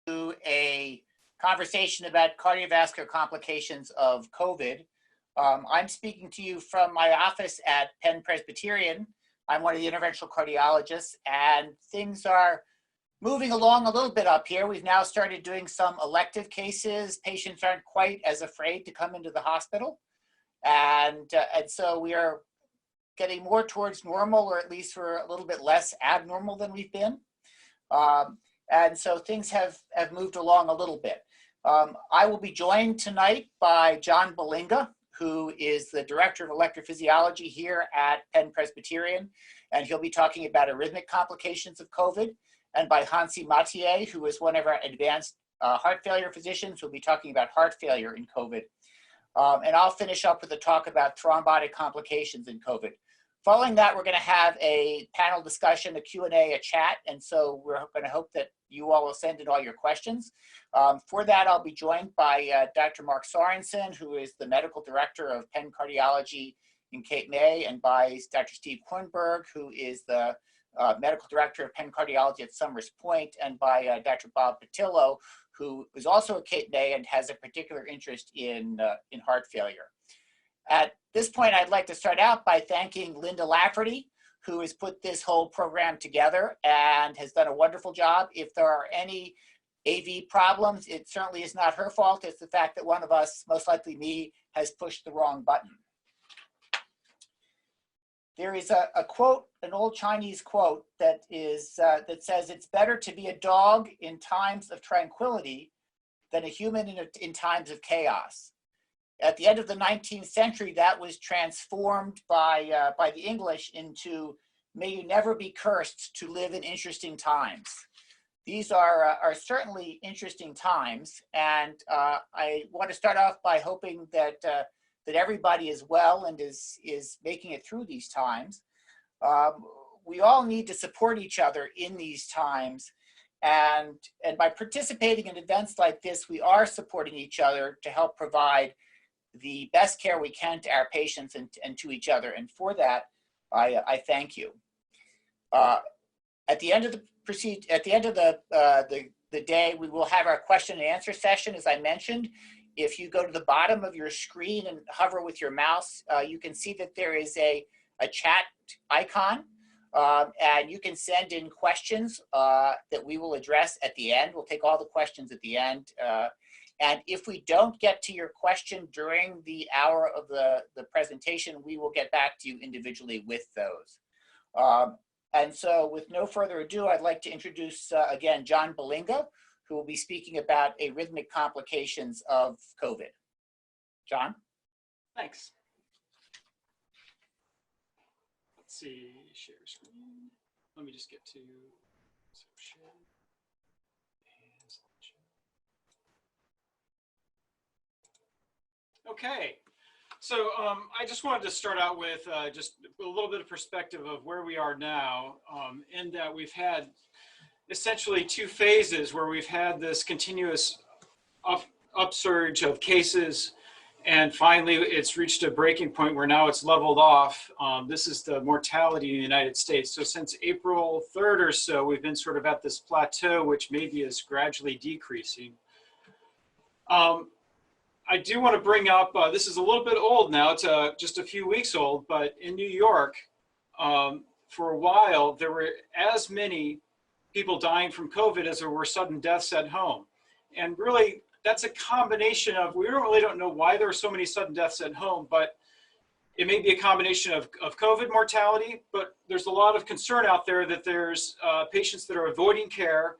to a conversation about cardiovascular complications of COVID. I'm speaking to you from my office at Penn Presbyterian. I'm one of the interventional cardiologists, and things are moving along a little bit up here. We've now started doing some elective cases. Patients aren't quite as afraid to come into the hospital. And so we are getting more towards normal, or at least we're a little bit less abnormal than we've been. And so things have moved along a little bit. I will be joined tonight by John Bullinga, who is the Director of Electrophysiology here at Penn Presbyterian, and he'll be talking about arrhythmic complications of COVID, and by Hansie Mathelier, who is one of our advanced heart failure physicians, who'll be talking about heart failure in COVID. And I'll finish up with a talk about thrombotic complications in COVID. Following that, we're going to have a panel discussion, a Q&A, a chat, and so we're going to hope that you all will send in all your questions. For that, I'll be joined by Dr. Mark Sorensen, who is the Medical Director of Penn Cardiology in Cape May, and by Dr. Steve Kornberg, who is the Medical Director of Penn Cardiology at Summers Point, and by Dr. Bob Patillo, who is also at Cape May and has a particular interest in heart failure. At this point, I'd like to start out by thanking Linda Lafferty, who has put this whole program together and has done a wonderful job. If there are any AV problems, it certainly is not her fault. It's the fact that one of us, most likely me, has pushed the wrong button. There is a quote, an old Chinese quote that says, "It's better to be a dog in times of tranquility than a human in times of chaos." At the end of the 19th century, that was transformed by the English into, "May you never be cursed to live in interesting times." These are certainly interesting times, and I want to start off by hoping that everybody is well and is making it through these times. We all need to support each other in these times, and by participating in events like this, we are supporting each other to help provide the best care we can to our patients and to each other. And for that, I thank you. At the end of the day, we will have our question and answer session, as I mentioned. If you go to the bottom of your screen and hover with your mouse, you can see that there is a chat icon, and you can send in questions that we will address at the end. We'll take all the questions at the end. And if we don't get to your question during the hour of the presentation, we will get back to you individually with those. And so with no further ado, I'd like to introduce again, John Bullinga, who will be speaking about arrhythmic complications of COVID. John? Thanks. Let's see, share screen. Let me just get to share. Okay, so I just wanted to start out with just a little bit of perspective of where we are now, in that we've had essentially two phases where we've had this continuous upsurge of cases, and finally it's reached a breaking point where now it's leveled off. This is the mortality in the United States. So since April 3rd or so, we've been sort of at this plateau, which maybe is gradually decreasing. I do want to bring up, this is a little bit old now, it's just a few weeks old, but in New York, for a while, there were as many people dying from COVID as there were sudden deaths at home. And really, that's a combination of, we really don't know why there are so many sudden deaths at home, but it may be a combination of COVID mortality, but there's a lot of concern out there that there's patients that are avoiding care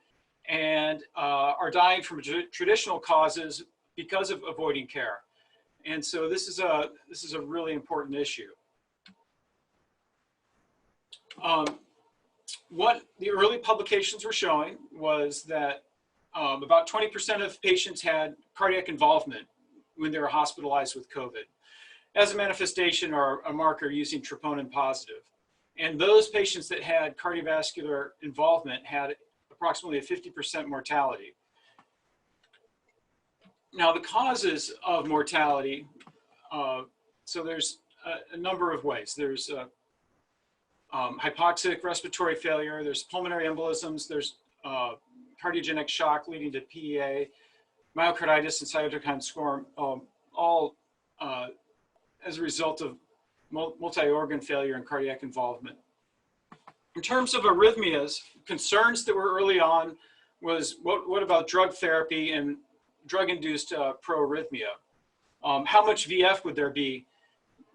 and are dying from traditional causes because of avoiding care. And so this is a really important issue. What the early publications were showing was that about 20% of patients had cardiac involvement when they were hospitalized with COVID as a manifestation or a marker using troponin positive. And those patients that had cardiovascular involvement had approximately a 50% mortality. Now, the causes of mortality, so there's a number of ways. There's hypoxic respiratory failure, there's pulmonary embolisms, there's cardiogenic shock leading to PEA, myocarditis, and cytokine storm, all as a result of multi-organ failure and cardiac involvement. In terms of arrhythmias, concerns that were early on was what about drug therapy and drug-induced proarrhythmia? How much VF would there be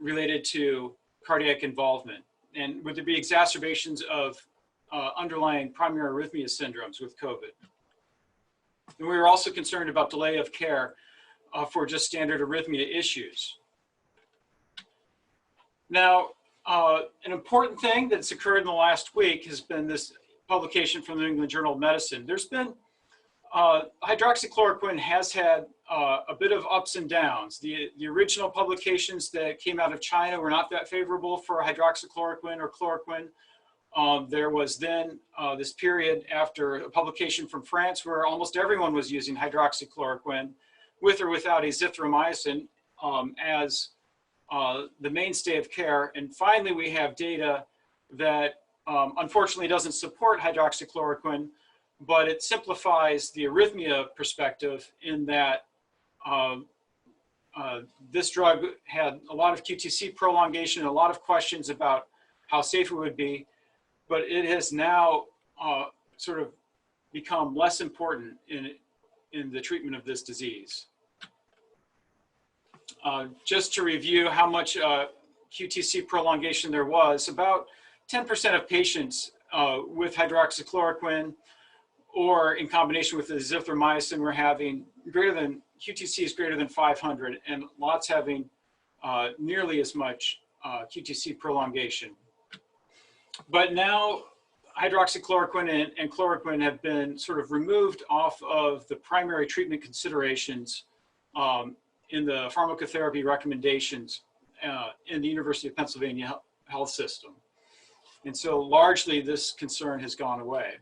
related to cardiac involvement? And would there be exacerbations of underlying primary arrhythmia syndromes with COVID? And we were also concerned about delay of care for just standard arrhythmia issues. Now, an important thing that's occurred in the last week has been this publication from the New England Journal of Medicine. There's been, hydroxychloroquine has had a bit of ups and downs. The original publications that came out of China were not that favorable for hydroxychloroquine or chloroquine. There was then this period after a publication from France where almost everyone was using hydroxychloroquine with or without azithromycin as the mainstay of care. And finally, we have data that unfortunately doesn't support hydroxychloroquine, but it simplifies the arrhythmia perspective in that this drug had a lot of QTC prolongation, a lot of questions about how safe it would be, but it has now sort of become less important in the treatment of this disease. Just to review how much QTC prolongation there was, about 10% of patients with hydroxychloroquine or in combination with azithromycin were having QTCs greater than 500, and lots having nearly as much QTC prolongation. But now hydroxychloroquine and chloroquine have been sort of removed off of the primary treatment considerations in the pharmacotherapy recommendations in the University of Pennsylvania health system. And so largely this concern has gone away.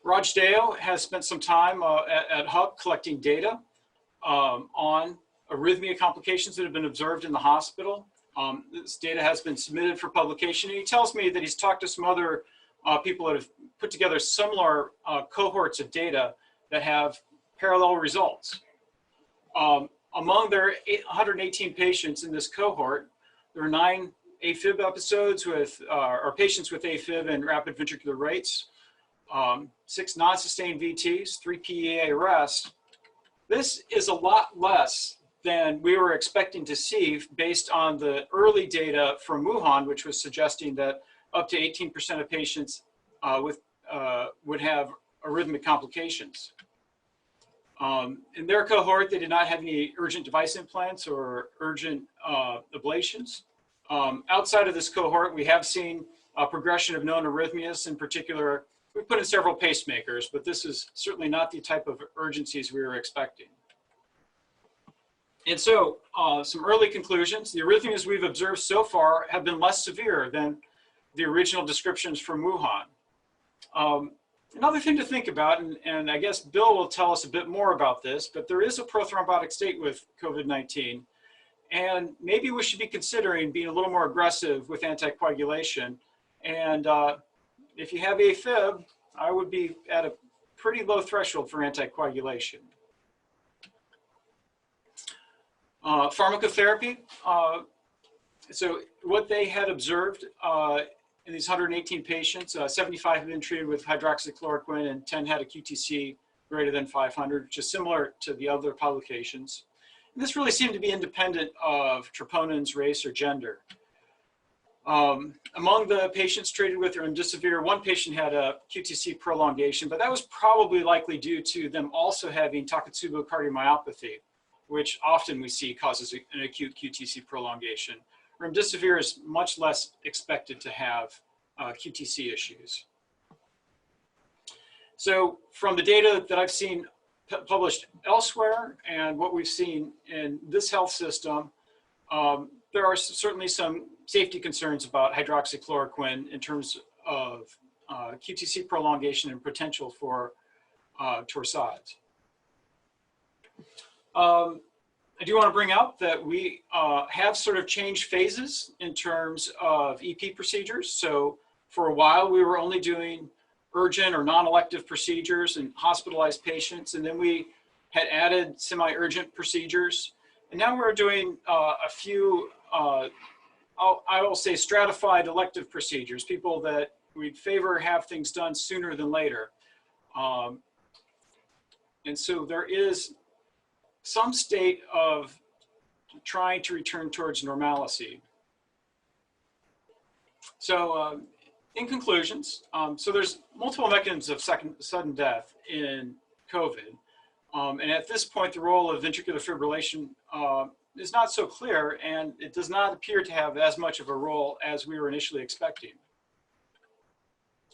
Raj Deo has spent some time at HUP collecting data on arrhythmia complications that have been observed in the hospital. This data has been submitted for publication, and he tells me that he's talked to some other people that have put together similar cohorts of data that have parallel results. Among their 118 patients in this cohort, there were 9 AFib episodes with, or patients with AFib and rapid ventricular rates, 6 non-sustained VTs, 3 PEA arrests. This is a lot less than we were expecting to see based on the early data from Wuhan, which was suggesting that up to 18% of patients would have arrhythmic complications. In their cohort, they did not have any urgent device implants or urgent ablations. Outside of this cohort, we have seen a progression of known arrhythmias. In particular, we put in several pacemakers, but this is certainly not the type of urgencies we were expecting. And so some early conclusions: the arrhythmias we've observed so far have been less severe than the original descriptions from Wuhan. Another thing to think about, and I guess Bill will tell us a bit more about this, but there is a prothrombotic state with COVID-19, and maybe we should be considering being a little more aggressive with anticoagulation. And if you have AFib, I would be at a pretty low threshold for anticoagulation. Pharmacotherapy. So what they had observed in these 118 patients, 75 had been treated with hydroxychloroquine and 10 had a QTC greater than 500, which is similar to the other publications. And this really seemed to be independent of troponins, race, or gender. Among the patients treated with remdesivir, 1 patient had a QTC prolongation, but that was probably likely due to them also having Takotsubo cardiomyopathy, which often we see causes an acute QTC prolongation. Remdesivir is much less expected to have QTC issues. So from the data that I've seen published elsewhere and what we've seen in this health system, there are certainly some safety concerns about hydroxychloroquine in terms of QTC prolongation and potential for torsades. I do want to bring up that we have sort of changed phases in terms of EP procedures. So for a while, we were only doing urgent or non-elective procedures in hospitalized patients. And then we had added semi-urgent procedures. And now we're doing a few, I will say stratified elective procedures, people that we'd favor have things done sooner than later. And so there is some state of trying to return towards normalcy. So in conclusions, so there's multiple mechanisms of sudden death in COVID. And at this point, the role of ventricular fibrillation is not so clear, and it does not appear to have as much of a role as we were initially expecting.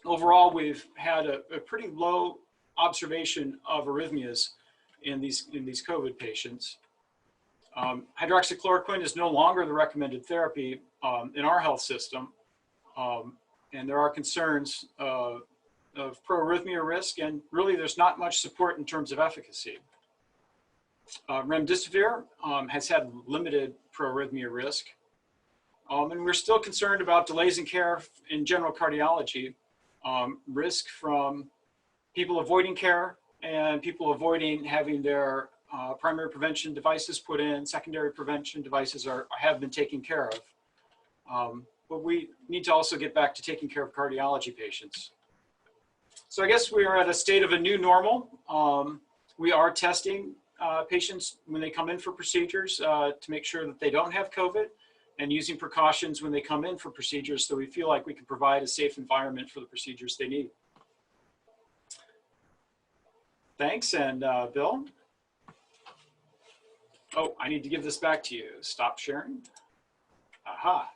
Overall, we've had a pretty low observation of arrhythmias in these COVID patients. Hydroxychloroquine is no longer the recommended therapy in our health system. And there are concerns of proarrhythmia risk, and really there's not much support in terms of efficacy. Remdesivir has had limited proarrhythmia risk. And we're still concerned about delays in care in general cardiology, risk from people avoiding care and people avoiding having their primary prevention devices put in. Secondary prevention devices have been taken care of. But we need to also get back to taking care of cardiology patients. So I guess we are at a state of a new normal. We are testing patients when they come in for procedures to make sure that they don't have COVID, and using precautions when they come in for procedures, so we feel like we can provide a safe environment for the procedures they need. Thanks, and Bill? Oh, I need to give this back to you. Stop sharing. Aha.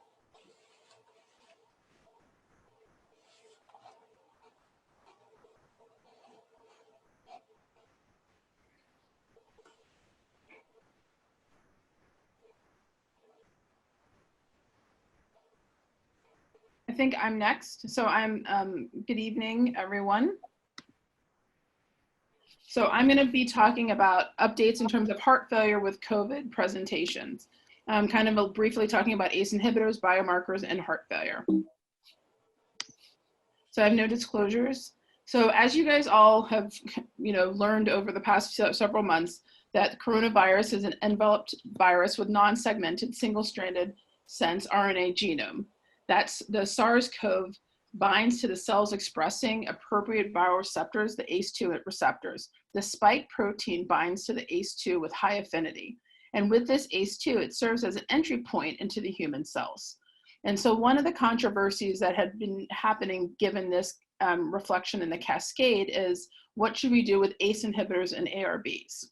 I think I'm next. So good evening, everyone. So I'm going to be talking about updates in terms of heart failure with COVID presentations. Kind of briefly talking about ACE inhibitors, biomarkers, and heart failure. So I have no disclosures. So as you guys all have, learned over the past several months, that coronavirus is an enveloped virus with non-segmented, single-stranded sense RNA genome. That's the SARS-CoV binds to the cells expressing appropriate viral receptors, the ACE2 receptors. The spike protein binds to the ACE2 with high affinity. And with this ACE2, it serves as an entry point into the human cells. And so one of the controversies that had been happening given this reflection in the cascade is, what should we do with ACE inhibitors and ARBs?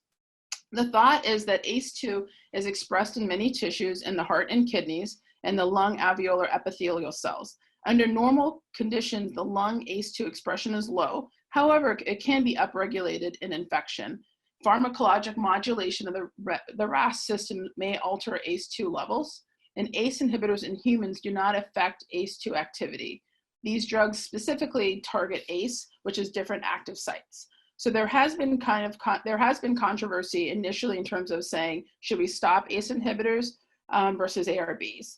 The thought is that ACE2 is expressed in many tissues in the heart and kidneys, and the lung alveolar epithelial cells. Under normal conditions, the lung ACE2 expression is low. However, it can be upregulated in infection. Pharmacologic modulation of the RAS system may alter ACE2 levels, and ACE inhibitors in humans do not affect ACE2 activity. These drugs specifically target ACE, which is different active sites. So there has been controversy initially in terms of saying, should we stop ACE inhibitors versus ARBs?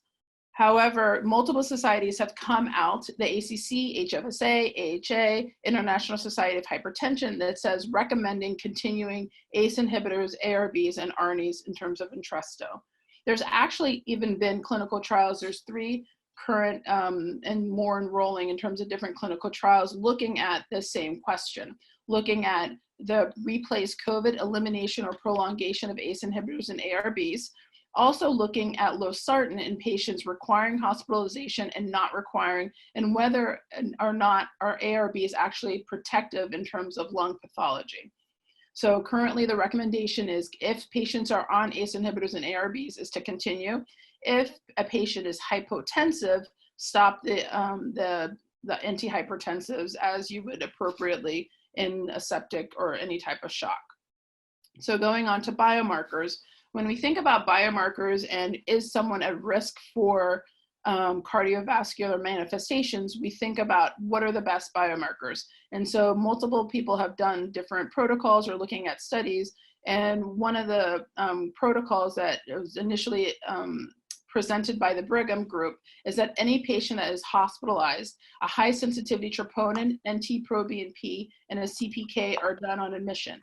However, multiple societies have come out, the ACC, HFSA, AHA, International Society of Hypertension, that says recommending continuing ACE inhibitors, ARBs, and ARNIs in terms of Entresto. There's actually even been clinical trials. There's 3 current and more enrolling in terms of different clinical trials looking at the same question, looking at the replace COVID elimination or prolongation of ACE inhibitors and ARBs, also looking at losartan in patients requiring hospitalization and not requiring, and whether or not are ARBs actually protective in terms of lung pathology. So currently the recommendation is, if patients are on ACE inhibitors and ARBs, is to continue. If a patient is hypotensive, stop the antihypertensives as you would appropriately in a septic or any type of shock. So going on to biomarkers, when we think about biomarkers and is someone at risk for cardiovascular manifestations, we think about what are the best biomarkers. And so multiple people have done different protocols or looking at studies. And one of the protocols that was initially presented by the Brigham group is that any patient that is hospitalized, a high sensitivity troponin, NT-proBNP, and a CPK are done on admission.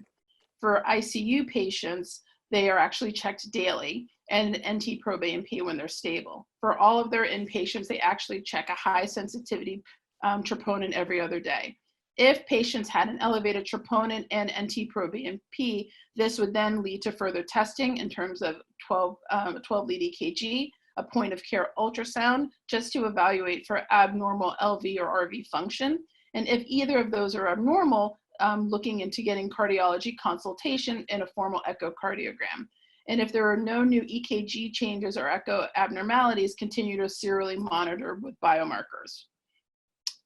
For ICU patients, they are actually checked daily, and NT-proBNP when they're stable. For all of their inpatients, they actually check a high sensitivity troponin every other day. If patients had an elevated troponin and NT-proBNP, this would then lead to further testing in terms of 12-lead EKG, a point of care ultrasound, just to evaluate for abnormal LV or RV function. And if either of those are abnormal, looking into getting cardiology consultation and a formal echocardiogram. And if there are no new EKG changes or echo abnormalities, continue to serially monitor with biomarkers.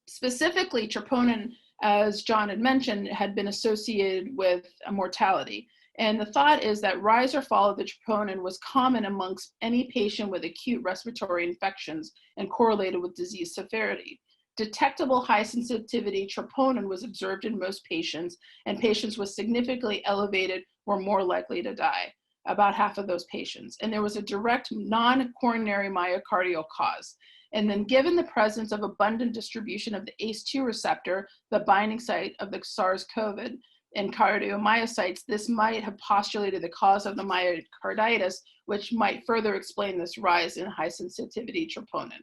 Specifically, troponin, as John had mentioned, had been associated with mortality. And the thought is that rise or fall of the troponin was common amongst any patient with acute respiratory infections and correlated with disease severity. Detectable high sensitivity troponin was observed in most patients, and patients with significantly elevated were more likely to die, about half of those patients. And there was a direct non-coronary myocardial cause. And then given the presence of abundant distribution of the ACE2 receptor, the binding site of the SARS-CoV and cardiomyocytes, this might have postulated the cause of the myocarditis, which might further explain this rise in high sensitivity troponin.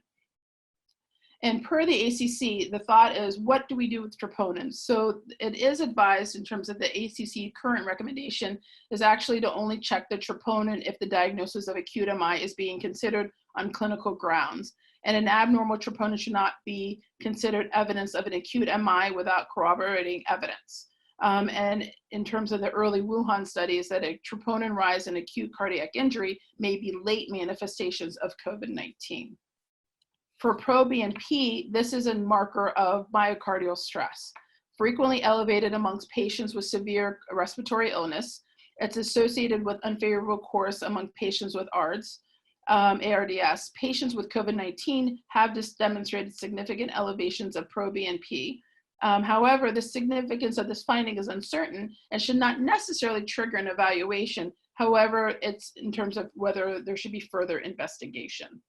And per the ACC, the thought is, what do we do with troponin? So it is advised in terms of the ACC current recommendation is actually to only check the troponin if the diagnosis of acute MI is being considered on clinical grounds. And an abnormal troponin should not be considered evidence of an acute MI without corroborating evidence. And in terms of the early Wuhan studies, that a troponin rise in acute cardiac injury may be late manifestations of COVID-19. For proBNP, this is a marker of myocardial stress, frequently elevated amongst patients with severe respiratory illness. It's associated with unfavorable course among patients with ARDS. ARDS. Patients with COVID-19 have demonstrated significant elevations of proBNP. However, the significance of this finding is uncertain and should not necessarily trigger an evaluation. However, it's in terms of whether there should be further investigation.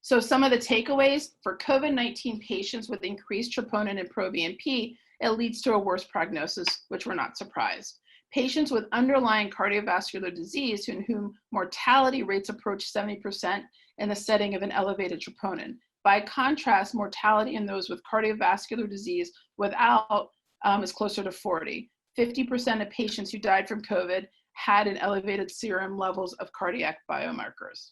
So some of the takeaways for COVID-19 patients with increased troponin and proBNP, it leads to a worse prognosis, which we're not surprised. Patients with underlying cardiovascular disease in whom mortality rates approach 70% in the setting of an elevated troponin. By contrast, mortality in those with cardiovascular disease without is closer to 40. 50% of patients who died from COVID had an elevated serum levels of cardiac biomarkers.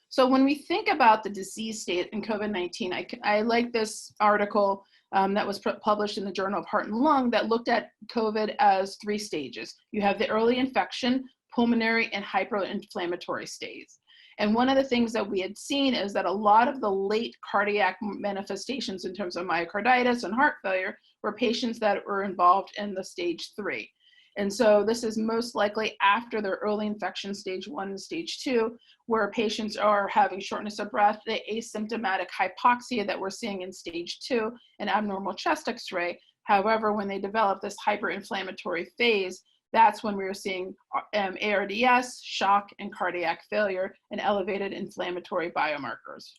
So when we think about the disease state in COVID-19, I like this article that was published in the Journal of Heart and Lung that looked at COVID as 3 stages. You have the early infection, pulmonary, and hyperinflammatory stages. And one of the things that we had seen is that a lot of the late cardiac manifestations in terms of myocarditis and heart failure were patients that were involved in the stage 3. And so this is most likely after their early infection, stage 1 and stage 2, where patients are having shortness of breath, the asymptomatic hypoxia that we're seeing in stage 2, and abnormal chest x-ray. However, when they develop this hyperinflammatory phase, that's when we were seeing ARDS, shock, and cardiac failure, and elevated inflammatory biomarkers.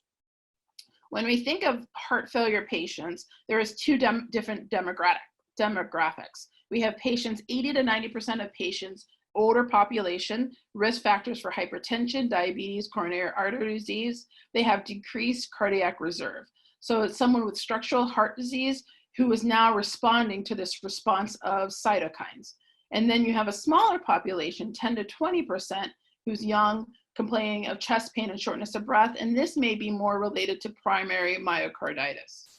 When we think of heart failure patients, there is 2 different demographics. We have patients, 80 to 90% of patients, older population, risk factors for hypertension, diabetes, coronary artery disease. They have decreased cardiac reserve. So it's someone with structural heart disease who is now responding to this response of cytokines. And then you have a smaller population, 10 to 20%, who's young, complaining of chest pain and shortness of breath, and this may be more related to primary myocarditis.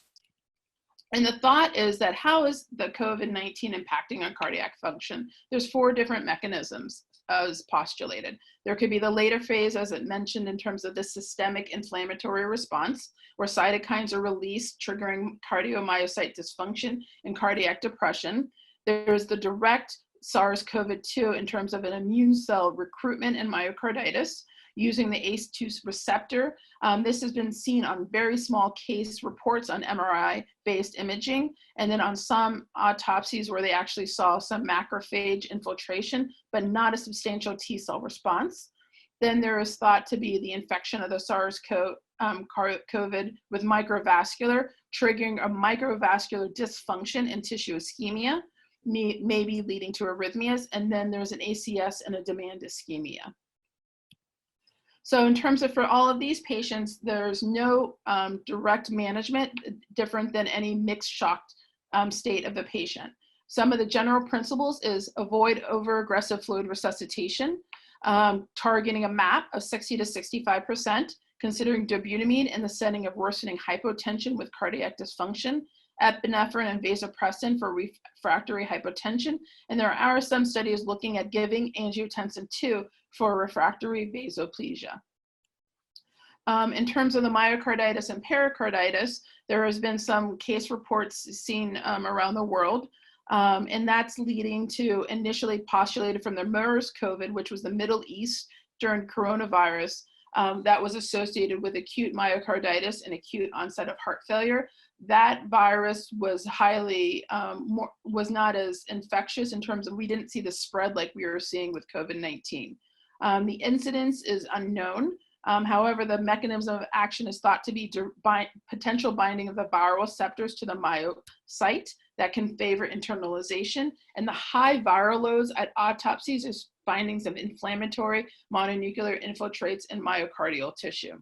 And the thought is that how is the COVID-19 impacting on cardiac function? There's 4 different mechanisms as postulated. There could be the later phase, as it mentioned, in terms of the systemic inflammatory response, where cytokines are released, triggering cardiomyocyte dysfunction and cardiac depression. There's the direct SARS-CoV-2 in terms of an immune cell recruitment and myocarditis using the ACE2 receptor. This has been seen on very small case reports on MRI-based imaging, and then on some autopsies where they actually saw some macrophage infiltration, but not a substantial T cell response. Then there is thought to be the infection of the SARS-CoV with microvascular, triggering a microvascular dysfunction and tissue ischemia, maybe leading to arrhythmias. And then there's an ACS and a demand ischemia. So in terms of for all of these patients, there's no direct management different than any mixed shock state of the patient. Some of the general principles is avoid overaggressive fluid resuscitation, targeting a MAP of 60 to 65%, considering dobutamine in the setting of worsening hypotension with cardiac dysfunction, epinephrine and vasopressin for refractory hypotension, and there are some studies looking at giving angiotensin II for refractory vasoplegia. In terms of the myocarditis and pericarditis, there has been some case reports seen around the world, and that's leading to initially postulated from the MERS COVID, which was the Middle East during coronavirus, that was associated with acute myocarditis and acute onset of heart failure. That virus was highly, was not as infectious in terms of, we didn't see the spread like we were seeing with COVID-19. The incidence is unknown. However, the mechanism of action is thought to be potential binding of the viral receptors to the myocyte that can favor internalization, and the high viral loads at autopsies is findings of inflammatory mononuclear infiltrates in myocardial tissue.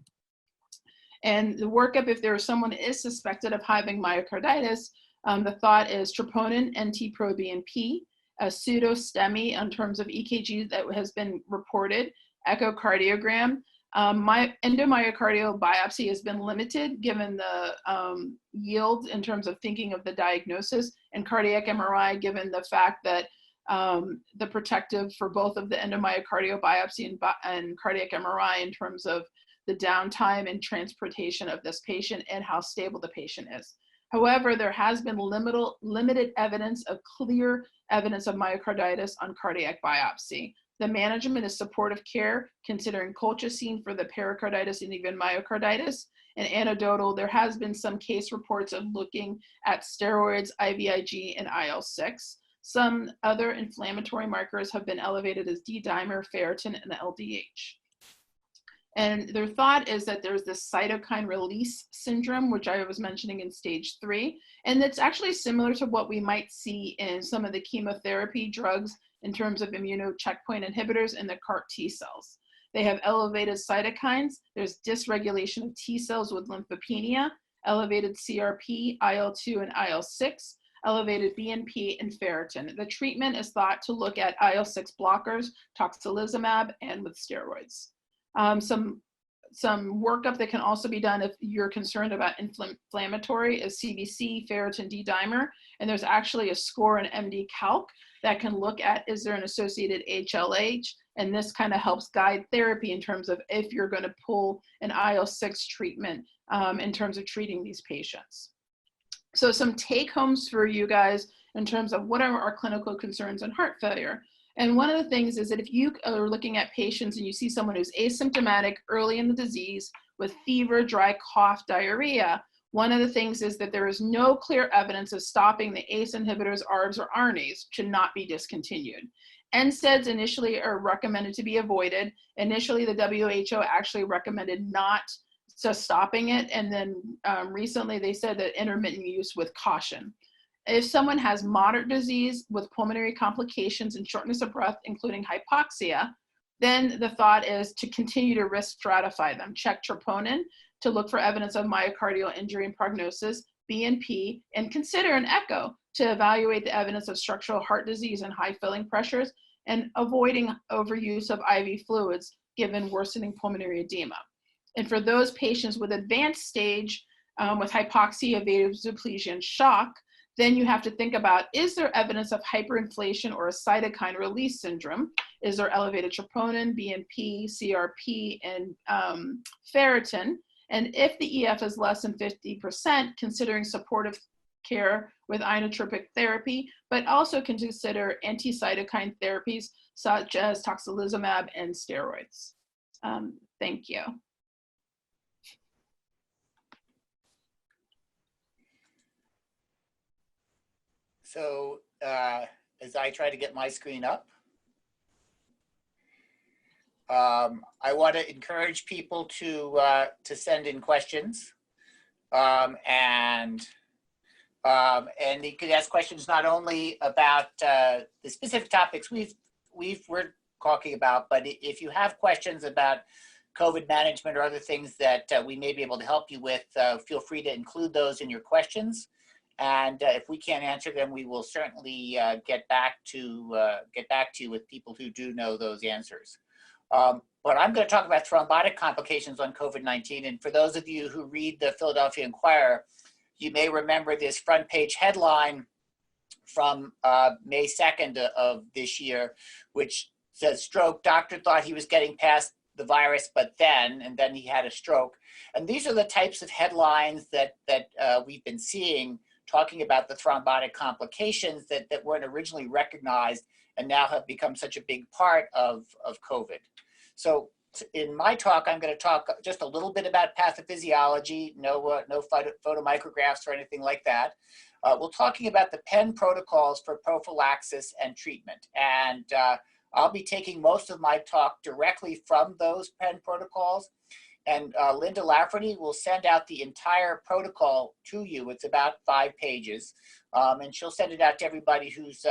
And the workup, if there is someone who is suspected of having myocarditis, the thought is troponin, NT-proBNP, a pseudo-STEMI in terms of EKG that has been reported, echocardiogram. My endomyocardial biopsy has been limited given the yield in terms of thinking of the diagnosis, and cardiac MRI given the fact that the protective for both of the endomyocardial biopsy and cardiac MRI in terms of the downtime and transportation of this patient and how stable the patient is. However, there has been limited evidence of clear evidence of myocarditis on cardiac biopsy. The management is supportive care, considering colchicine for the pericarditis and even myocarditis. And anecdotal, there has been some case reports of looking at steroids, IVIG, and IL-6. Some other inflammatory markers have been elevated as D-dimer, ferritin, and LDH. And their thought is that there's this cytokine release syndrome, which I was mentioning in stage 3. And it's actually similar to what we might see in some of the chemotherapy drugs in terms of immunocheckpoint inhibitors and the CAR T cells. They have elevated cytokines. There's dysregulation of T cells with lymphopenia, elevated CRP, IL-2, and IL-6, elevated BNP, and ferritin. The treatment is thought to look at IL-6 blockers, tocilizumab, and with steroids. Some workup that can also be done if you're concerned about inflammatory is CBC, ferritin D-dimer, and there's actually a score in MD Calc that can look at, is there an associated HLH, and this kind of helps guide therapy in terms of if you're going to pull an IL-6 treatment in terms of treating these patients. So some take-homes for you guys in terms of what are our clinical concerns in heart failure. And one of the things is that if you are looking at patients and you see someone who's asymptomatic early in the disease with fever, dry cough, diarrhea, one of the things is that there is no clear evidence of stopping the ACE inhibitors, ARBs, or RNAs should not be discontinued. NSAIDs initially are recommended to be avoided. Initially, the WHO actually recommended not just stopping it, and then recently they said that intermittent use with caution. If someone has moderate disease with pulmonary complications and shortness of breath, including hypoxia, then the thought is to continue to risk stratify them. Check troponin to look for evidence of myocardial injury and prognosis, BNP, and consider an echo to evaluate the evidence of structural heart disease and high filling pressures, and avoiding overuse of IV fluids given worsening pulmonary edema. And for those patients with advanced stage with hypoxia, vasoplegia, and shock, then you have to think about, is there evidence of hyperinflation or a cytokine release syndrome? Is there elevated troponin, BNP, CRP, and ferritin? And if the EF is less than 50%, considering supportive care with inotropic therapy, but also can consider anti-cytokine therapies such as tocilizumab and steroids. Thank you. So as I try to get my screen up. I want to encourage people to send in questions, and you could ask questions not only about the specific topics we're talking about, but if you have questions about COVID management or other things that we may be able to help you with, feel free to include those in your questions. And if we can't answer them, we will certainly get back to you with people who do know those answers. But I'm going to talk about thrombotic complications on COVID-19. And for those of you who read the Philadelphia Inquirer, you may remember this front page headline from May 2nd of this year, which says, "Stroke, doctor thought he was getting past the virus, and then he had a stroke." And these are the types of headlines that we've been seeing, talking about the thrombotic complications that weren't originally recognized and now have become such a big part of COVID. So in my talk, I'm going to talk just a little bit about pathophysiology, no photomicrographs or anything like that. We're talking about the Penn protocols for prophylaxis and treatment. And I'll be taking most of my talk directly from those Penn protocols. And Linda Lafferty will send out the entire protocol to you. It's about 5 pages. And she'll send it out to everybody who's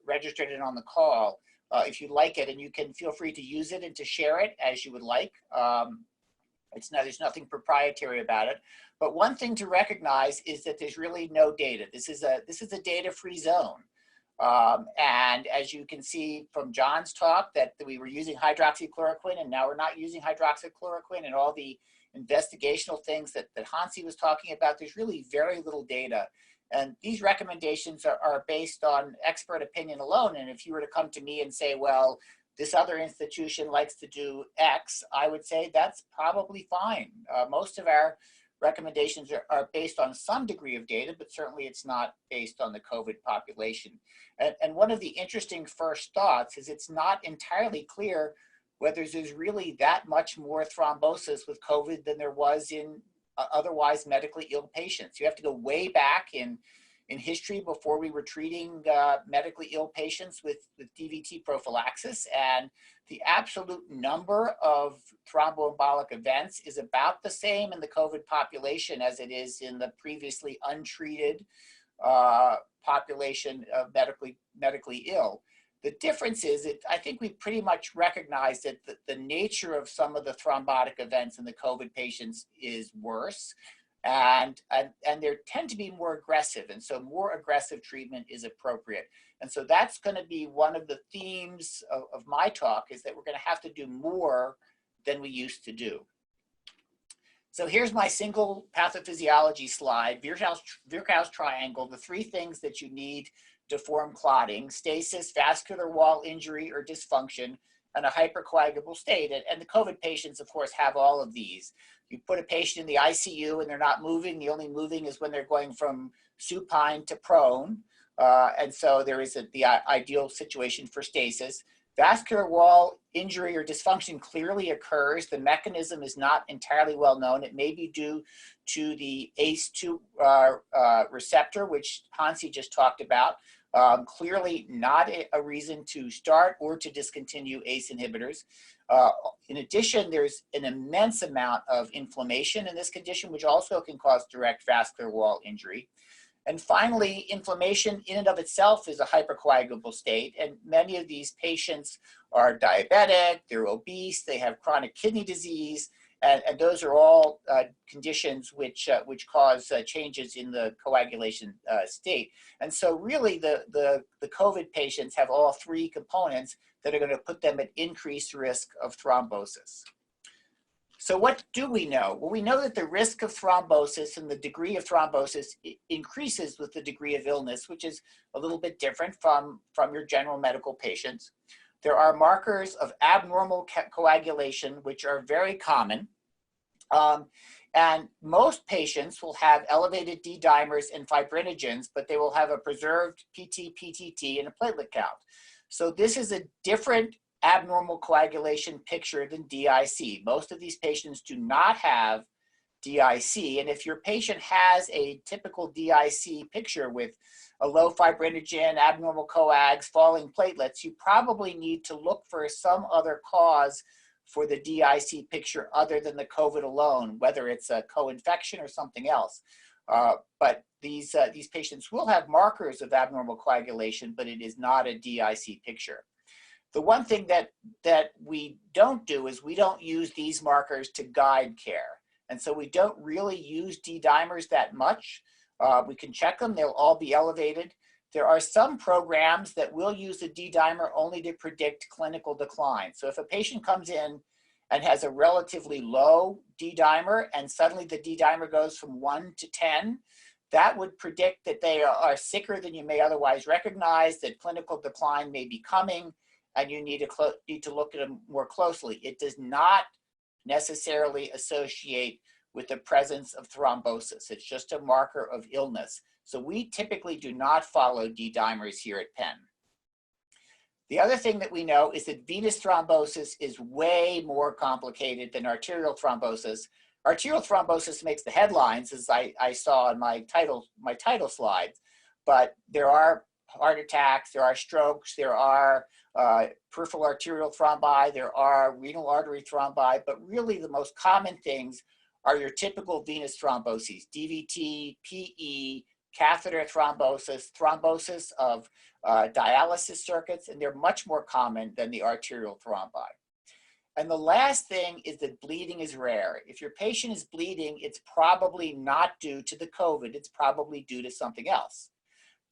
registered and on the call if you like it. And you can feel free to use it and to share it as you would like. There's nothing proprietary about it. But one thing to recognize is that there's really no data. This is a data-free zone. And as you can see from John's talk, that we were using hydroxychloroquine and now we're not using hydroxychloroquine, and all the investigational things that Hansie was talking about, there's really very little data. And these recommendations are based on expert opinion alone. And if you were to come to me and say, well, this other institution likes to do X, I would say that's probably fine. Most of our recommendations are based on some degree of data, but certainly it's not based on the COVID population. And one of the interesting first thoughts is it's not entirely clear whether there's really that much more thrombosis with COVID than there was in otherwise medically ill patients. You have to go way back in history before we were treating medically ill patients with DVT prophylaxis, and the absolute number of thromboembolic events is about the same in the COVID population as it is in the previously untreated population of medically ill. The difference is I think we pretty much recognize that the nature of some of the thrombotic events in the COVID patients is worse, and they tend to be more aggressive, and so more aggressive treatment is appropriate. And so that's going to be one of the themes of my talk, is that we're going to have to do more than we used to do. So here's my single pathophysiology slide, Virchow's triangle, the 3 things that you need to form clotting: stasis, vascular wall injury or dysfunction, and a hypercoagulable state. And the COVID patients, of course, have all of these. You put a patient in the ICU and they're not moving. The only moving is when they're going from supine to prone. And so there is the ideal situation for stasis. Vascular wall injury or dysfunction clearly occurs. The mechanism is not entirely well known. It may be due to the ACE2 receptor, which Hansie just talked about. Clearly not a reason to start or to discontinue ACE inhibitors. In addition, there's an immense amount of inflammation in this condition, which also can cause direct vascular wall injury. And finally, inflammation in and of itself is a hypercoagulable state, and many of these patients are diabetic, they're obese, they have chronic kidney disease, and those are all conditions which cause changes in the coagulation state. And so really the COVID patients have all 3 components that are going to put them at increased risk of thrombosis. So what do we know? Well, we know that the risk of thrombosis and the degree of thrombosis increases with the degree of illness, which is a little bit different from your general medical patients. There are markers of abnormal coagulation, which are very common. And most patients will have elevated D-dimers and fibrinogens, but they will have a preserved PT, PTT, and a platelet count. So this is a different abnormal coagulation picture than DIC. Most of these patients do not have DIC. And if your patient has a typical DIC picture with a low fibrinogen, abnormal coags, falling platelets, you probably need to look for some other cause for the DIC picture other than the COVID alone, whether it's a co-infection or something else. But these patients will have markers of abnormal coagulation, but it is not a DIC picture. The one thing that we don't do is we don't use these markers to guide care. And so we don't really use D-dimers that much. We can check them, they'll all be elevated. There are some programs that will use the D-dimer only to predict clinical decline. So if a patient comes in and has a relatively low D-dimer and suddenly the D-dimer goes from 1 to 10, that would predict that they are sicker than you may otherwise recognize, that clinical decline may be coming, and you need to look at them more closely. It does not necessarily associate with the presence of thrombosis. It's just a marker of illness. So we typically do not follow D-dimers here at Penn. The other thing that we know is that venous thrombosis is way more complicated than arterial thrombosis. Arterial thrombosis makes the headlines, as I saw in my title slides, but there are heart attacks, there are strokes, there are peripheral arterial thrombi, there are renal artery thrombi, but really the most common things are your typical venous thromboses, DVT, PE, catheter thrombosis, thrombosis of dialysis circuits, and they're much more common than the arterial thrombi. And the last thing is that bleeding is rare. If your patient is bleeding, it's probably not due to the COVID, it's probably due to something else.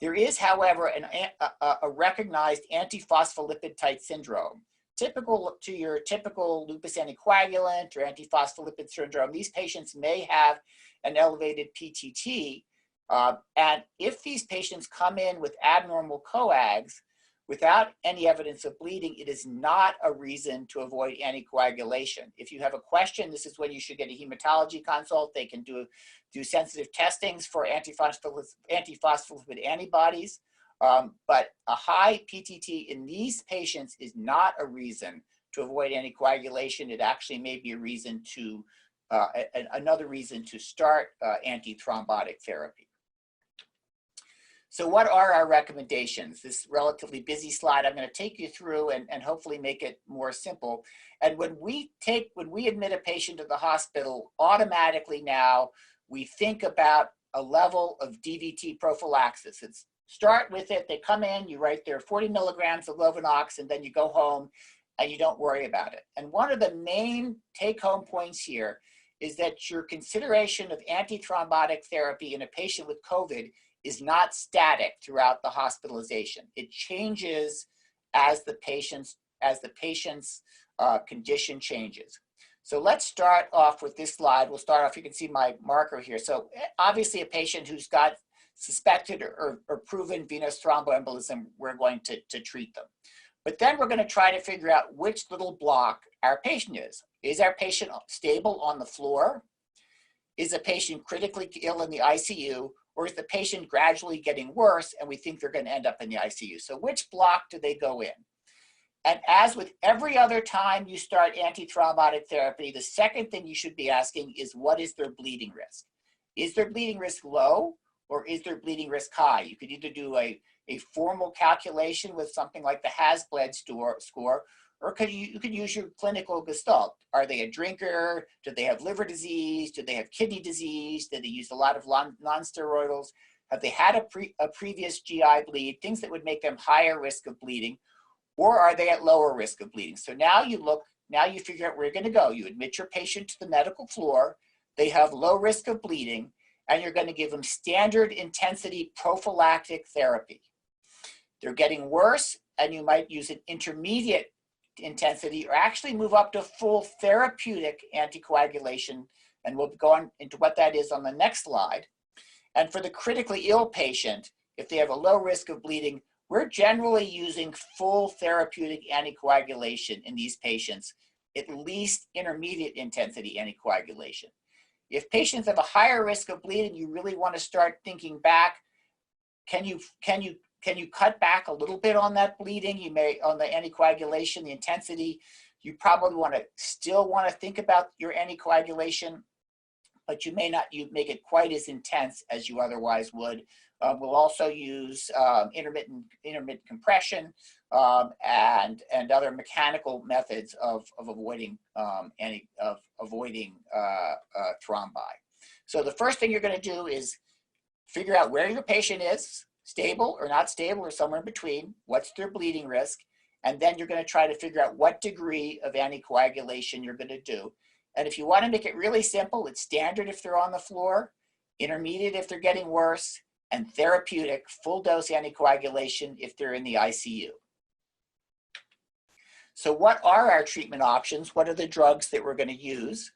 There is, however, a recognized antiphospholipid tight syndrome. Typical to your typical lupus anticoagulant or antiphospholipid syndrome, these patients may have an elevated PTT. And if these patients come in with abnormal coags without any evidence of bleeding, it is not a reason to avoid anticoagulation. If you have a question, this is when you should get a hematology consult. They can do sensitive testings for antiphospholipid antibodies. But a high PTT in these patients is not a reason to avoid anticoagulation. It actually may be a reason to, another reason to start antithrombotic therapy. So what are our recommendations? This relatively busy slide I'm going to take you through and hopefully make it more simple. And when we admit a patient to the hospital, automatically now we think about a level of DVT prophylaxis. It's start with it, they come in, you write their 40 milligrams of Lovenox, and then you go home and you don't worry about it. And one of the main take-home points here is that your consideration of antithrombotic therapy in a patient with COVID is not static throughout the hospitalization. It changes as the patient's condition changes. So let's start off with this slide. We'll start off, you can see my marker here. So obviously a patient who's got suspected or proven venous thromboembolism, we're going to treat them. But then we're going to try to figure out which little block our patient is. Is our patient stable on the floor? Is the patient critically ill in the ICU? Or is the patient gradually getting worse and we think they're going to end up in the ICU? So which block do they go in? And as with every other time you start antithrombotic therapy, the second thing you should be asking is, what is their bleeding risk? Is their bleeding risk low or is their bleeding risk high? You could either do a formal calculation with something like the HAS-BLED score, or you could use your clinical gestalt. Are they a drinker? Do they have liver disease? Do they have kidney disease? Do they use a lot of non-steroidals? Have they had a previous GI bleed? Things that would make them higher risk of bleeding, or are they at lower risk of bleeding? So now you figure out where you're gonna go. You admit your patient to the medical floor, they have low risk of bleeding, and you're gonna give them standard intensity prophylactic therapy. They're getting worse, and you might use an intermediate intensity or actually move up to full therapeutic anticoagulation, and we'll go on into what that is on the next slide. And for the critically ill patient, if they have a low risk of bleeding, we're generally using full therapeutic anticoagulation in these patients, at least intermediate intensity anticoagulation. If patients have a higher risk of bleeding, you really want to start thinking back, can you cut back a little bit on that bleeding? You may, on the anticoagulation, the intensity, you probably still want to think about your anticoagulation. but you may not make it quite as intense as you otherwise would. We'll also use intermittent compression and other mechanical methods of avoiding thrombi. So the first thing you're going to do is figure out where your patient is, stable or not stable or somewhere in between, what's their bleeding risk, and then you're going to try to figure out what degree of anticoagulation you're going to do. And if you want to make it really simple, it's standard if they're on the floor, intermediate if they're getting worse, and therapeutic full dose anticoagulation if they're in the ICU. So what are our treatment options? What are the drugs that we're going to use?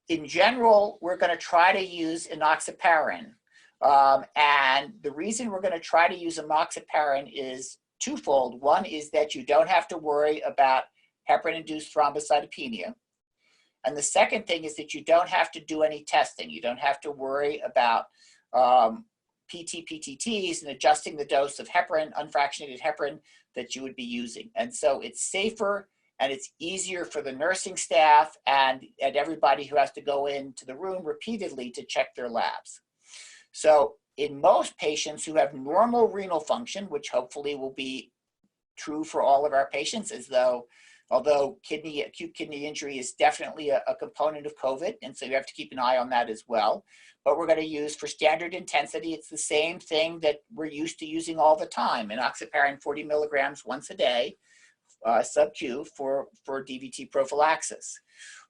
In general, we're going to try to use enoxaparin. And the reason we're going to try to use enoxaparin is twofold. One is that you don't have to worry about heparin-induced thrombocytopenia. And the second thing is that you don't have to do any testing. You don't have to worry about PT-PTTs and adjusting the dose of heparin, unfractionated heparin that you would be using. And so it's safer and it's easier for the nursing staff and everybody who has to go into the room repeatedly to check their labs. So in most patients who have normal renal function, which hopefully will be true for all of our patients, although acute kidney injury is definitely a component of COVID, and so you have to keep an eye on that as well. But we're going to use, for standard intensity, it's the same thing that we're used to using all the time, enoxaparin 40 milligrams once a day, sub-Q for DVT prophylaxis.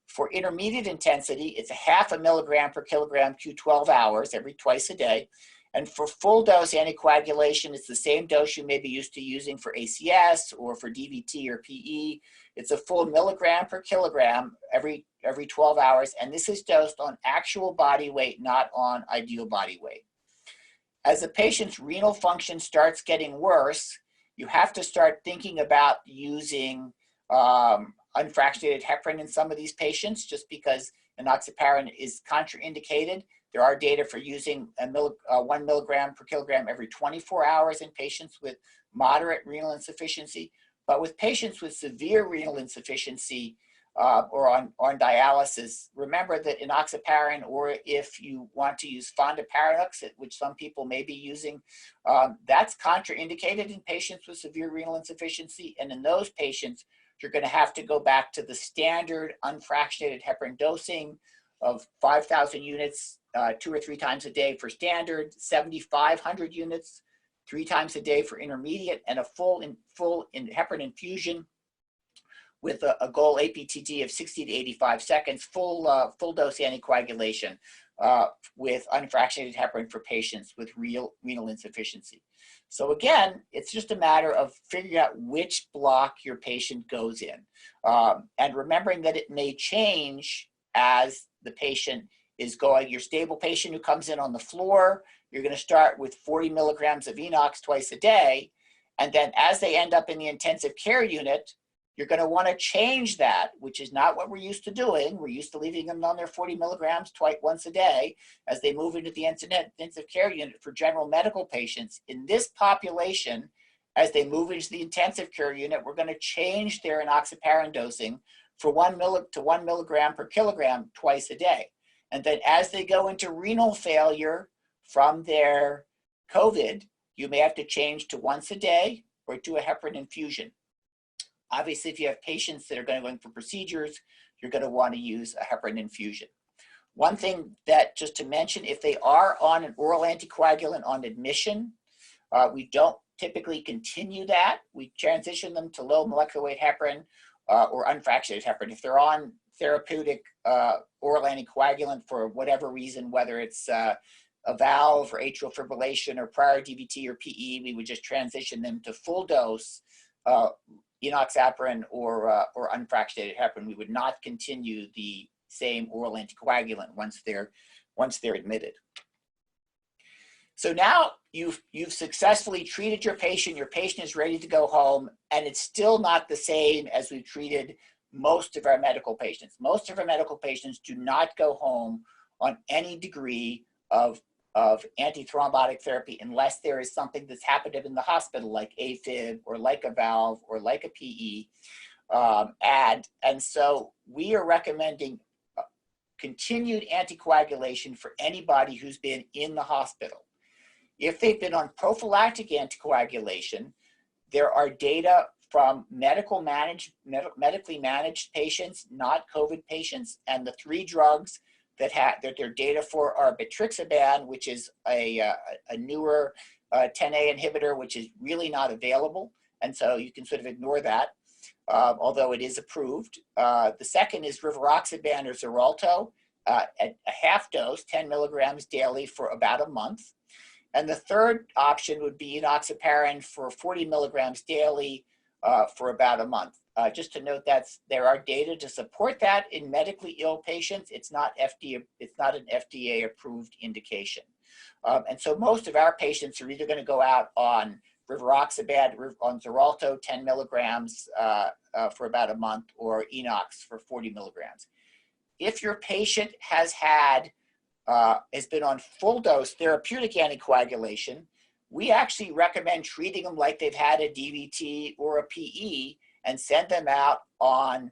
For intermediate intensity, it's 0.5 milligram per kilogram Q12 hours twice a day. And for full dose anticoagulation, it's the same dose you may be used to using for ACS or for DVT or PE. It's a full milligram per kilogram every 12 hours. And this is dosed on actual body weight, not on ideal body weight. As a patient's renal function starts getting worse, you have to start thinking about using unfractionated heparin in some of these patients, just because enoxaparin is contraindicated. There are data for using 1 milligram per kilogram every 24 hours in patients with moderate renal insufficiency. But with patients with severe renal insufficiency or on dialysis, remember that enoxaparin, or if you want to use fondaparinux, which some people may be using, that's contraindicated in patients with severe renal insufficiency. And in those patients, you're going to have to go back to the standard unfractionated heparin dosing of 5,000 units 2 or 3 times a day for standard, 7,500 units 3 times a day for intermediate, and a full heparin infusion with a goal APTT of 60 to 85 seconds, full dose anticoagulation with unfractionated heparin for patients with renal insufficiency. So again, it's just a matter of figuring out which block your patient goes in, and remembering that it may change as the patient is going. Your stable patient who comes in on the floor, you're going to start with 40 milligrams of enox twice a day. And then as they end up in the intensive care unit, you're going to want to change that, which is not what we're used to doing. We're used to leaving them on their 40 milligrams once a day as they move into the intensive care unit for general medical patients. In this population, as they move into the intensive care unit, we're going to change their enoxaparin dosing for 1 milligram per kilogram twice a day. And then as they go into renal failure from their COVID, you may have to change to once a day or to a heparin infusion. Obviously, if you have patients that are going to go in for procedures, you're going to want to use a heparin infusion. One thing that, just to mention, if they are on an oral anticoagulant on admission, we don't typically continue that. We transition them to low molecular weight heparin or unfractionated heparin. If they're on therapeutic oral anticoagulant for whatever reason, whether it's a valve or atrial fibrillation or prior DVT or PE, we would just transition them to full dose enoxaparin or unfractionated heparin. We would not continue the same oral anticoagulant once they're admitted. So now you've successfully treated your patient is ready to go home, and it's still not the same as we've treated most of our medical patients. Most of our medical patients do not go home on any degree of antithrombotic therapy unless there is something that's happened in the hospital, like AFib or like a valve or like a PE. And so we are recommending continued anticoagulation for anybody who's been in the hospital. If they've been on prophylactic anticoagulation, there are data from medically managed patients, not COVID patients, and the 3 drugs that there are data for are Betrixaban, which is a newer 10A inhibitor, which is really not available, and so you can sort of ignore that, although it is approved. The second is Rivaroxaban or Xarelto at a half dose, 10 milligrams daily for about a month. And the third option would be enoxaparin for 40 milligrams daily for about a month. Just to note that there are data to support that in medically ill patients. It's not an FDA approved indication. And so most of our patients are either going to go out on Rivaroxaban, on Xarelto, 10 milligrams for about a month, or Enox for 40 milligrams. If your patient has been on full dose therapeutic anticoagulation, we actually recommend treating them like they've had a DVT or a PE and send them out on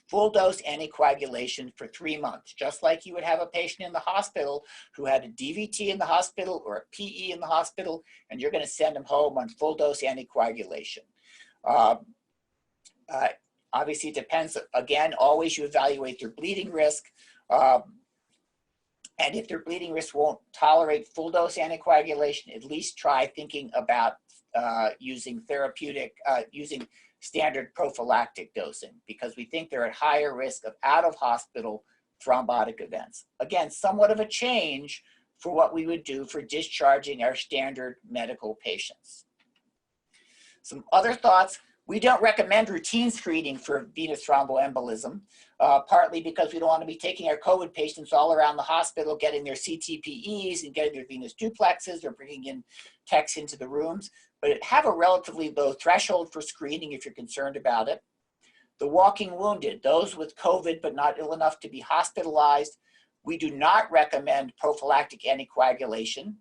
full dose anticoagulation for 3 months, just like you would have a patient in the hospital who had a DVT in the hospital or a PE in the hospital, and you're going to send them home on full dose anticoagulation. Obviously, it depends. Again, always you evaluate their bleeding risk. And if their bleeding risk won't tolerate full dose anticoagulation, at least try thinking about using standard prophylactic dosing, because we think they're at higher risk of out-of-hospital thrombotic events. Again, somewhat of a change for what we would do for discharging our standard medical patients. Some other thoughts. We don't recommend routine screening for venous thromboembolism, partly because we don't want to be taking our COVID patients all around the hospital, getting their CTPEs and getting their venous duplexes or bringing in techs into the rooms, but have a relatively low threshold for screening if you're concerned about it. The walking wounded, those with COVID but not ill enough to be hospitalized, we do not recommend prophylactic anticoagulation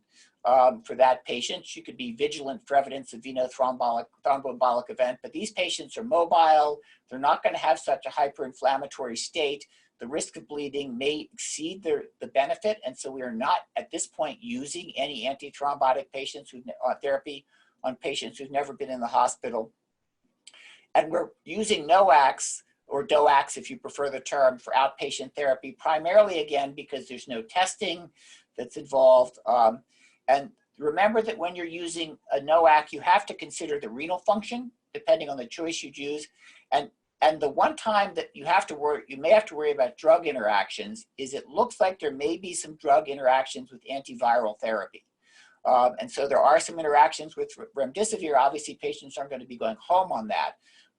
for that patient. You could be vigilant for evidence of thromboembolic event, but these patients are mobile. They're not going to have such a hyperinflammatory state. The risk of bleeding may exceed the benefit, and so we are not at this point using any antithrombotic therapy on patients who've never been in the hospital. And we're using NOACs, or DOACs if you prefer the term, for outpatient therapy, primarily again because there's no testing that's involved. And remember that when you're using a NOAC, you have to consider the renal function, depending on the choice you'd use. And the one time that you may have to worry about drug interactions is it looks like there may be some drug interactions with antiviral therapy. And so there are some interactions with remdesivir. Obviously, patients aren't going to be going home on that.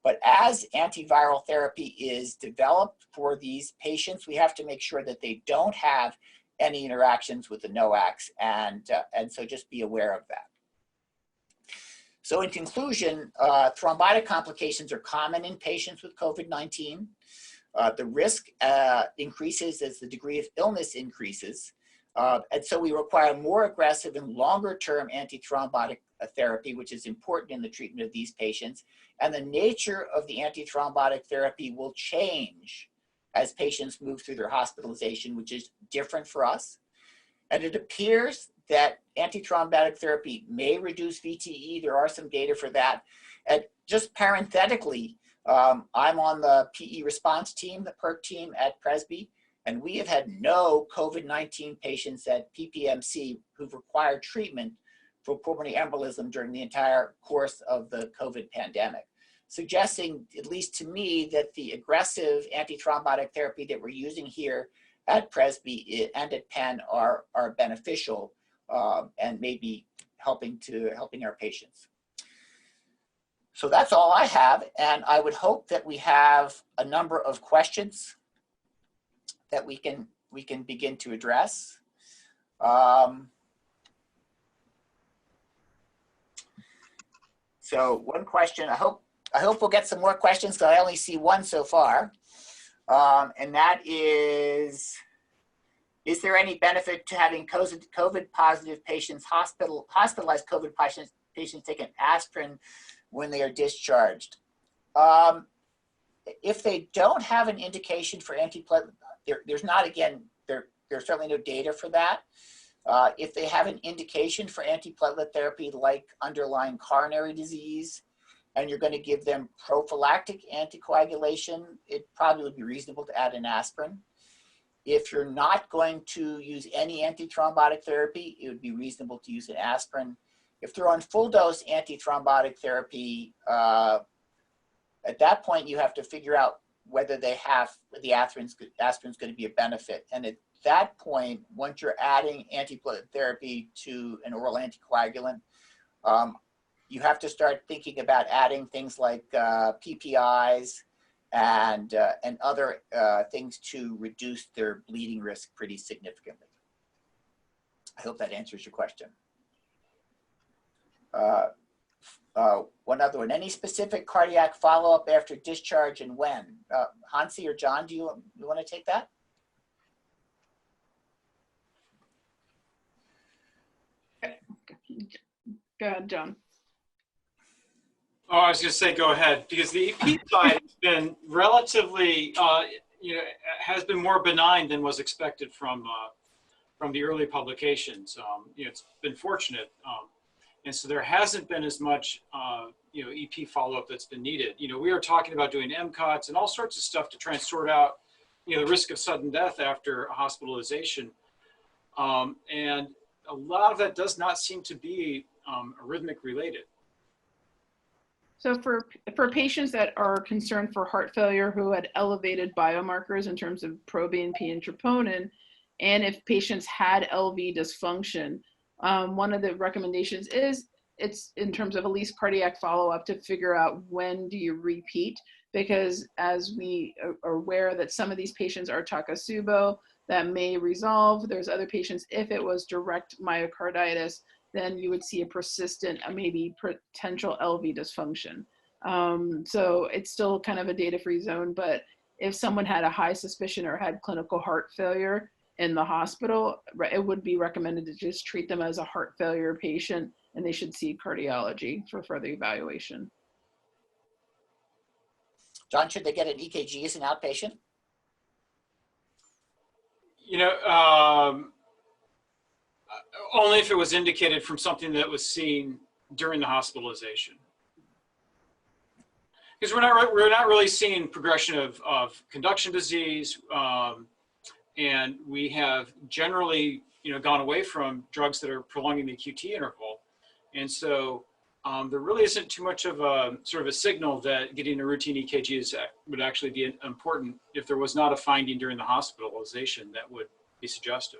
But as antiviral therapy is developed for these patients, we have to make sure that they don't have any interactions with the NOACs, and so just be aware of that. So in conclusion, thrombotic complications are common in patients with COVID-19. The risk increases as the degree of illness increases, and so we require more aggressive and longer-term antithrombotic therapy, which is important in the treatment of these patients. And the nature of the antithrombotic therapy will change as patients move through their hospitalization, which is different for us. And it appears that antithrombotic therapy may reduce VTE. There are some data for that. And just parenthetically, I'm on the PE response team, the PERC team at Presby, and we have had no COVID-19 patients at PPMC who've required treatment for pulmonary embolism during the entire course of the COVID pandemic, suggesting, at least to me, that the aggressive antithrombotic therapy that we're using here at Presby and at Penn are beneficial and maybe helping our patients. So that's all I have, and I would hope that we have a number of questions that we can begin to address. So one question, I hope we'll get some more questions, because I only see one so far. And that is there any benefit to having COVID positive patients, hospitalized COVID patients take an aspirin when they are discharged? If they don't have an indication for there's not, again, there's certainly no data for that. If they have an indication for antiplatelet therapy like underlying coronary disease, and you're going to give them prophylactic anticoagulation, it probably would be reasonable to add an aspirin. If you're not going to use any antithrombotic therapy, it would be reasonable to use an aspirin. If they're on full dose antithrombotic therapy, at that point you have to figure out whether they have the aspirin's going to be a benefit. And at that point, once you're adding antiplatelet therapy to an oral anticoagulant, you have to start thinking about adding things like PPIs and other things to reduce their bleeding risk pretty significantly. I hope that answers your question. One other one. Any specific cardiac follow-up after discharge and when? Hansie or John, do you want to take that? Go ahead, John. Oh, I was going to say, go ahead, because the EP side has been relatively, has been more benign than was expected from the early publications. It's been fortunate, and so there hasn't been as much, EP follow-up that's been needed. We are talking about doing MCOTs and all sorts of stuff to try and sort out, the risk of sudden death after hospitalization, and a lot of that does not seem to be arrhythmic related. So for patients that are concerned for heart failure who had elevated biomarkers in terms of proBNP and troponin, and if patients had LV dysfunction, one of the recommendations is it's in terms of at least cardiac follow-up to figure out when do you repeat, because as we are aware that some of these patients are Takotsubo, that may resolve. There's other patients, if it was direct myocarditis, then you would see a persistent, maybe potential LV dysfunction. So it's still kind of a data-free zone, but if someone had a high suspicion or had clinical heart failure in the hospital, it would be recommended to just treat them as a heart failure patient, and they should see cardiology for further evaluation. John, should they get an EKG as an outpatient? Only if it was indicated from something that was seen during the hospitalization. Because we're not really seeing progression of conduction disease, and we have generally gone away from drugs that are prolonging the QT interval, and so there really isn't too much of a sort of a signal that getting a routine EKG would actually be important if there was not a finding during the hospitalization that would be suggestive.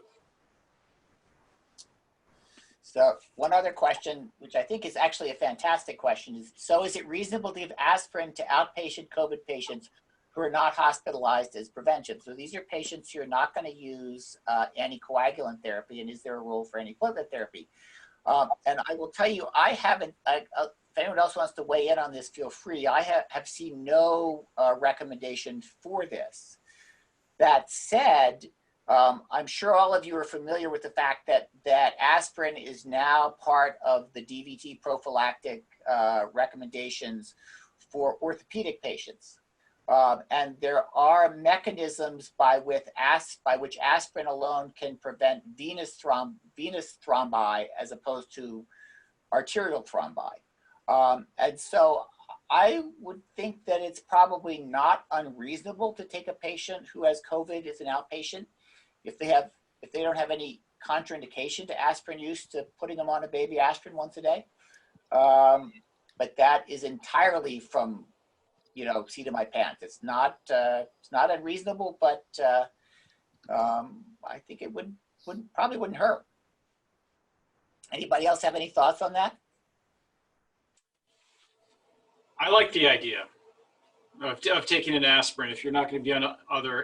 So one other question, which I think is actually a fantastic question, is, so is it reasonable to give aspirin to outpatient COVID patients who are not hospitalized as prevention? So these are patients who are not going to use anticoagulant therapy, and is there a role for antiplatelet therapy? And I will tell you, I haven't, if anyone else wants to weigh in on this, feel free. I have seen no recommendation for this. That said, I'm sure all of you are familiar with the fact that aspirin is now part of the DVT prophylactic recommendations for orthopedic patients. And there are mechanisms by which aspirin alone can prevent venous thrombi as opposed to arterial thrombi. And so I would think that it's probably not unreasonable to take a patient who has COVID as an outpatient if they don't have any contraindication to aspirin use, to putting them on a baby aspirin once a day. But that is entirely from seat of my pants. It's not unreasonable, but I think it probably wouldn't hurt. Anybody else have any thoughts on that? I like the idea of taking an aspirin if you're not going to be on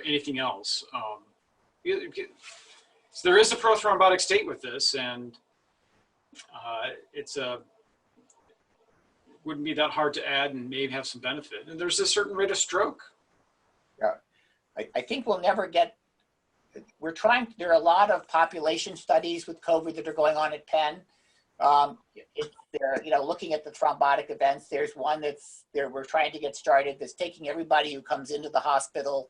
anything else. So there is a prothrombotic state with this, and wouldn't be that hard to add and maybe have some benefit. And there's a certain rate of stroke. Yeah, I think we'll never get, there are a lot of population studies with COVID that are going on at Penn. They're looking at the thrombotic events. There's one we're trying to get started that's taking everybody who comes into the hospital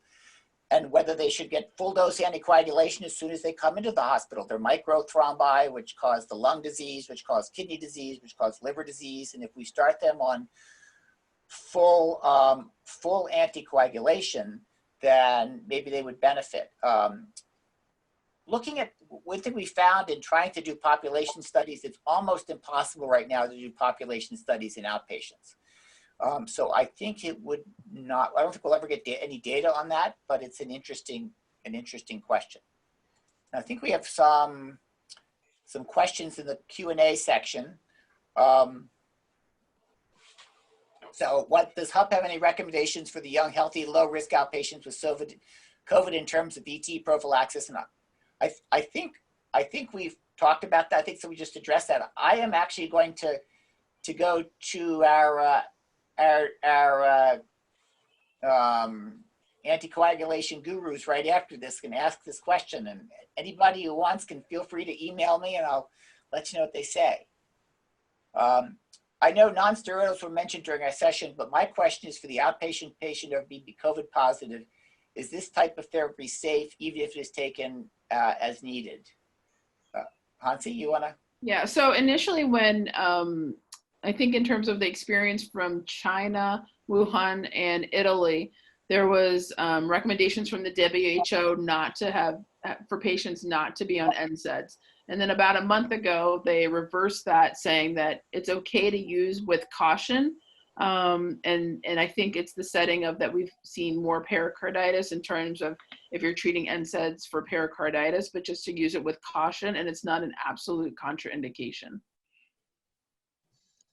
and whether they should get full dose anticoagulation as soon as they come into the hospital. They're microthrombi, which cause the lung disease, which cause kidney disease, which cause liver disease. And if we start them on full anticoagulation, then maybe they would benefit. Looking at one thing we found in trying to do population studies, it's almost impossible right now to do population studies in outpatients. So I think it would not, I don't think we'll ever get any data on that, but it's an interesting question. I think we have some questions in the Q&A section. So what, does HUP have any recommendations for the young, healthy, low-risk outpatients with COVID in terms of VT prophylaxis? And I think we've talked about that. I think so we just addressed that. I am actually going to go to our anticoagulation gurus right after this and ask this question. And anybody who wants can feel free to email me and I'll let you know what they say. I know non-steroidals were mentioned during our session, but my question is for the outpatient patient who may be COVID positive, is this type of therapy safe even if it is taken as needed? Hansie, you wanna? Yeah, so initially when, I think in terms of the experience from China, Wuhan, and Italy, there was recommendations from the WHO not to have, for patients not to be on NSAIDs. And then about a month ago, they reversed that, saying that it's okay to use with caution. And I think it's the setting of that we've seen more pericarditis in terms of if you're treating NSAIDs for pericarditis, but just to use it with caution, and it's not an absolute contraindication.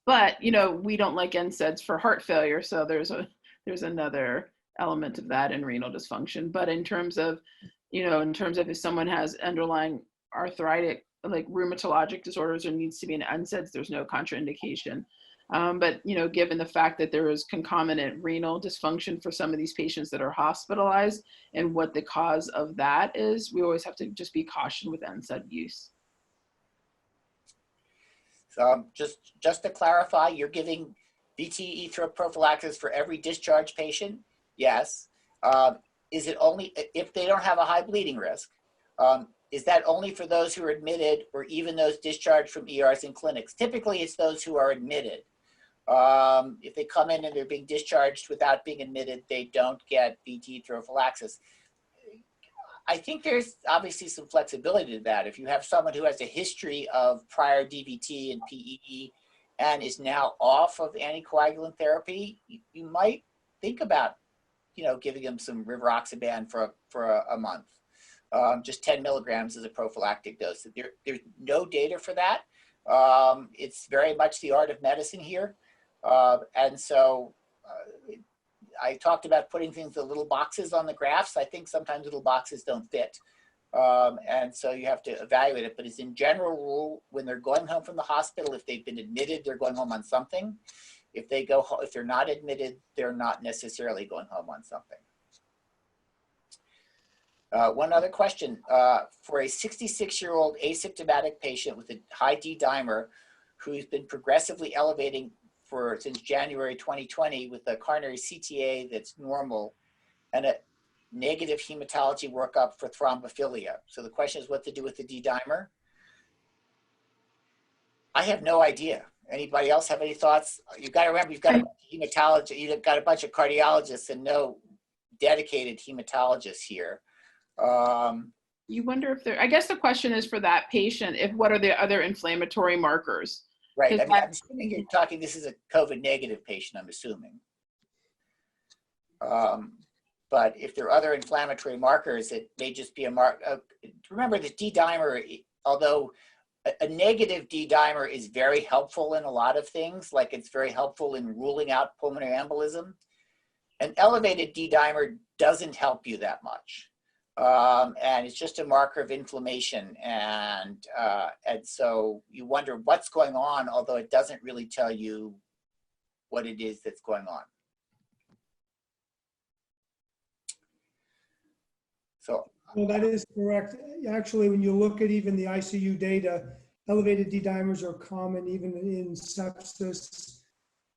But, you know, we don't like NSAIDs for heart failure, so there's another element of that in renal dysfunction. But in terms of, you know, in terms of if someone has underlying arthritic, like rheumatologic disorders or needs to be an NSAIDs, there's no contraindication. But, you know, given the fact that there is concomitant renal dysfunction for some of these patients that are hospitalized and what the cause of that is, we always have to just be cautious with NSAID use. So just to clarify, you're giving VT ethro prophylaxis for every discharge patient? Yes. Is it only if they don't have a high bleeding risk? Is that only for those who are admitted or even those discharged from ERs and clinics? Typically, it's those who are admitted. If they come in and they're being discharged without being admitted, they don't get VT prophylaxis. I think there's obviously some flexibility to that. If you have someone who has a history of prior DVT and PEE and is now off of anticoagulant therapy, you might think about, you know, giving them some rivaroxaban for a month. Just 10 milligrams is a prophylactic dose. There's no data for that. It's very much the art of medicine here. And so I talked about putting things in little boxes on the graphs. I think sometimes little boxes don't fit. And so you have to evaluate it. But as in general rule, when they're going home from the hospital, if they've been admitted, they're going home on something. If they're not admitted, they're not necessarily going home on something. One other question, for a 66-year-old asymptomatic patient with a high D dimer who's been progressively elevating since January 2020 with a coronary CTA that's normal and a negative hematology workup for thrombophilia. So the question is what to do with the D dimer. I have no idea. Anybody else have any thoughts? You've got to remember, you've got a hematologist, you've got a bunch of cardiologists and no dedicated hematologists here. You wonder if I guess the question is for that patient, what are the other inflammatory markers? Right, I mean, I'm assuming you're talking, this is a COVID negative patient, I'm assuming. But if there are other inflammatory markers, it may just be a remember the D dimer, although a negative D dimer is very helpful in a lot of things, like it's very helpful in ruling out pulmonary embolism. An elevated D dimer doesn't help you that much. And it's just a marker of inflammation. And so you wonder what's going on, although it doesn't really tell you what it is that's going on. So. Well, that is correct. Actually, when you look at even the ICU data, elevated D dimers are common even in sepsis,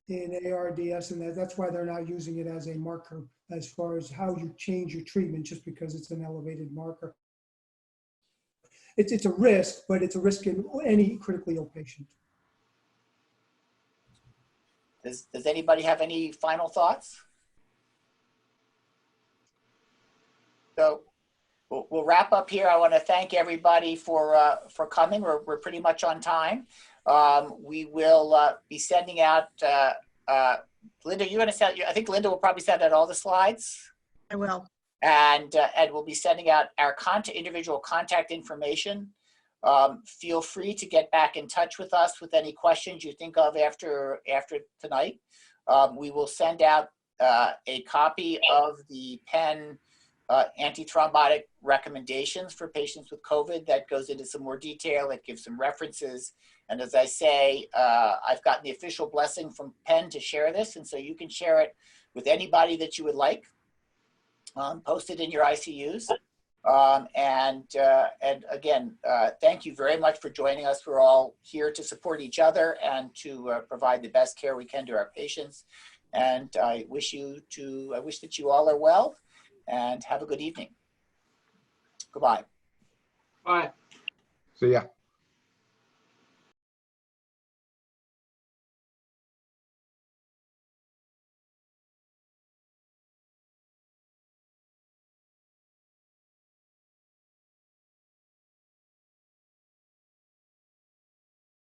in ARDS, and that's why they're not using it as a marker as far as how you change your treatment just because it's an elevated marker. It's a risk, but it's a risk in any critically ill patient. Does anybody have any final thoughts? So we'll wrap up here. I want to thank everybody for coming. We're pretty much on time. We will be sending out, Linda, you're going to send, I think Linda will probably send out all the slides. I will. And we'll be sending out our individual contact information. Feel free to get back in touch with us with any questions you think of after tonight. We will send out a copy of the Penn anti-thrombotic recommendations for patients with COVID that goes into some more detail. It gives some references. And as I say, I've gotten the official blessing from Penn to share this. And so you can share it with anybody that you would like. Post it in your ICUs. And again, thank you very much for joining us. We're all here to support each other and to provide the best care we can to our patients. And I wish that you all are well and have a good evening. Goodbye. Bye. See ya.